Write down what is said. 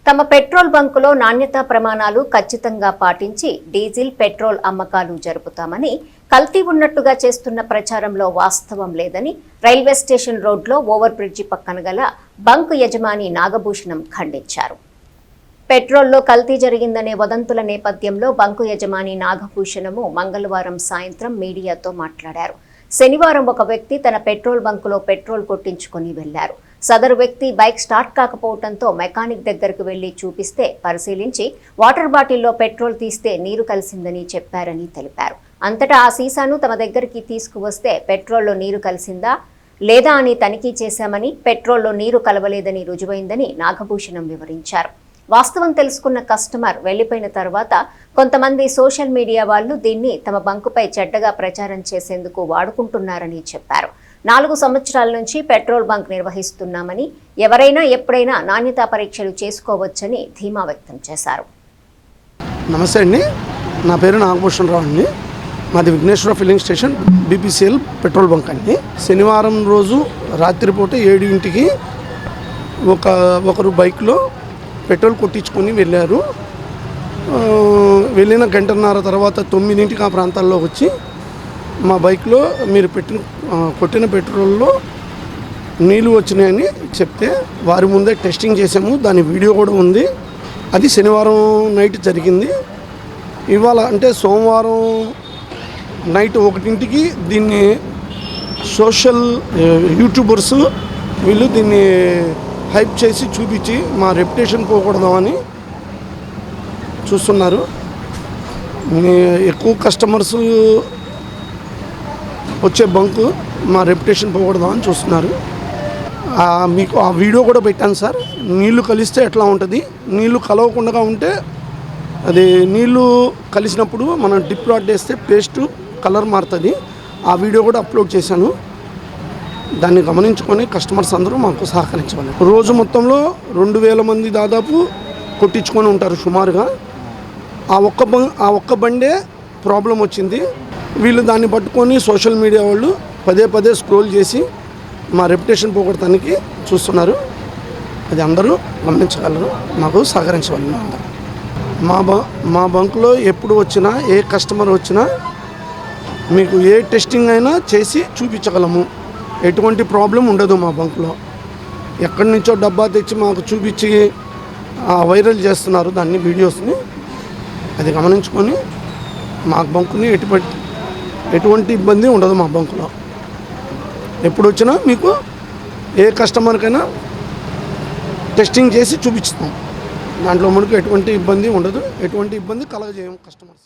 తమ పెట్రోల్ బంకులో నాణ్యతా ప్రమాణాలు ఖచ్చితంగా పాటించి డీజిల్ పెట్రోల్ అమ్మకాలు జరుపుతామని కల్తీ ఉన్నట్టుగా చేస్తున్న ప్రచారంలో వాస్తవం లేదని రైల్వే స్టేషన్ రోడ్లో ఓవర్ బ్రిడ్జి పక్కన గల బంక్ యజమాని నాగభూషణం ఖండించారు. పెట్రోల్లో కల్తీ జరిగిందనే వదంతుల నేపథ్యంలో బంకు యజమాని నాగభూషణము మంగళవారం సాయంత్రం మీడియాతో మాట్లాడారు. శనివారం ఒక వ్యక్తి తన పెట్రోల్ బంకులో పెట్రోల్ కొట్టించుకుని వెళ్లారు. సదరు వ్యక్తి బైక్ స్టార్ట్ కాకపోవడంతో మెకానిక్ దగ్గరకు వెళ్లి చూపిస్తే పరిశీలించి వాటర్ బాటిల్లో పెట్రోల్ తీస్తే నీరు కలిసిందని చెప్పారని తెలిపారు. అంతటా ఆ సీసాను తమ దగ్గరికి తీసుకువస్తే పెట్రోల్లో నీరు కలిసిందా లేదా అని తనిఖీ చేశామని, పెట్రోల్లో నీరు కలవలేదని రుజువైందని నాగభూషణం వివరించారు. వాస్తవం తెలుసుకున్న కస్టమర్ వెళ్లిపోయిన తర్వాత కొంతమంది సోషల్ మీడియా వాళ్ళు దీన్ని తమ బంకుపై చెడ్డగా ప్రచారం చేసేందుకు వాడుకుంటున్నారని చెప్పారు. 4 సంవత్సరాల నుంచి పెట్రోల్ బంక్ నిర్వహిస్తున్నామని, ఎవరైనా ఎప్పుడైనా నాణ్యతా పరీక్షలు చేసుకోవచ్చని ధీమా వ్యక్తం చేశారు. నమస్తే అండి, నా పేరు నాగభూషణ రావు అండి. మాది Vighneshwara filling station BPCL petrol bunk అండి. శనివారం రోజు రాత్రిపూట 7 ఒకరు బైక్లో పెట్రోల్ కొట్టించుకొని వెళ్ళారు. వెళ్ళిన గంటన్నర తర్వాత 9 ఆ ప్రాంతాల్లో వచ్చి మా బైక్లో మీరు కొట్టిన పెట్రోల్లో నీళ్ళు వచ్చినాయని చెప్తే వారి ముందే టెస్టింగ్ చేసాము. దాని వీడియో కూడా ఉంది. అది శనివారం నైట్ జరిగింది. ఇవాళ అంటే సోమవారం నైట్ 1 దీన్ని సోషల్ యూట్యూబర్స్ వీళ్ళు దీన్ని హైప్ చేసి చూపించి మా రెప్యుటేషన్ పోకూడదామని చూస్తున్నారు. ఎక్కువ కస్టమర్స్ వచ్చే బంకు మా రెప్యుటేషన్ పోకూడదామని చూస్తున్నారు. మీకు ఆ వీడియో కూడా పెట్టాను సార్. నీళ్లు కలిస్తే ఎట్లా ఉంటుంది, నీళ్లు కలవకుండా ఉంటే అది నీళ్లు కలిసినప్పుడు మనం డిప్ రాడ్ వేస్తే పేస్ట్ కలర్ మారుతుంది. ఆ వీడియో కూడా అప్లోడ్ చేశాను. దాన్ని గమనించుకొని కస్టమర్స్ అందరూ మాకు సహకరించాలి. రోజు మొత్తంలో 2000 మంది దాదాపు కొట్టించుకొని ఉంటారు సుమారుగా. ఆ ఒక్క బండే ప్రాబ్లం వచ్చింది. వీళ్ళు దాన్ని పట్టుకొని సోషల్ మీడియా వాళ్ళు పదే స్క్రోల్ చేసి మా రెప్యుటేషన్ పోగొట్టడానికి చూస్తున్నారు. అది అందరూ గమనించగలరు, మాకు సహకరించగలరు. అందరూ మా బంకులో ఎప్పుడు వచ్చినా, ఏ కస్టమర్ వచ్చినా మీకు ఏ టెస్టింగ్ అయినా చేసి చూపించగలము. ఎటువంటి ప్రాబ్లం ఉండదు మా బంకులో. ఎక్కడి నుంచో డబ్బా తెచ్చి మాకు చూపించి వైరల్ చేస్తున్నారు దాన్ని, వీడియోస్ని. అది గమనించుకొని మా బంకుని ఎటువంటి ఇబ్బంది ఉండదు. మా బంకులో ఎప్పుడు వచ్చినా మీకు ఏ కస్టమర్కైనా టెస్టింగ్ చేసి చూపిస్తాం. దాంట్లో మనకు ఎటువంటి ఇబ్బంది ఉండదు, ఎటువంటి ఇబ్బంది కలగజేయం కస్టమర్స్.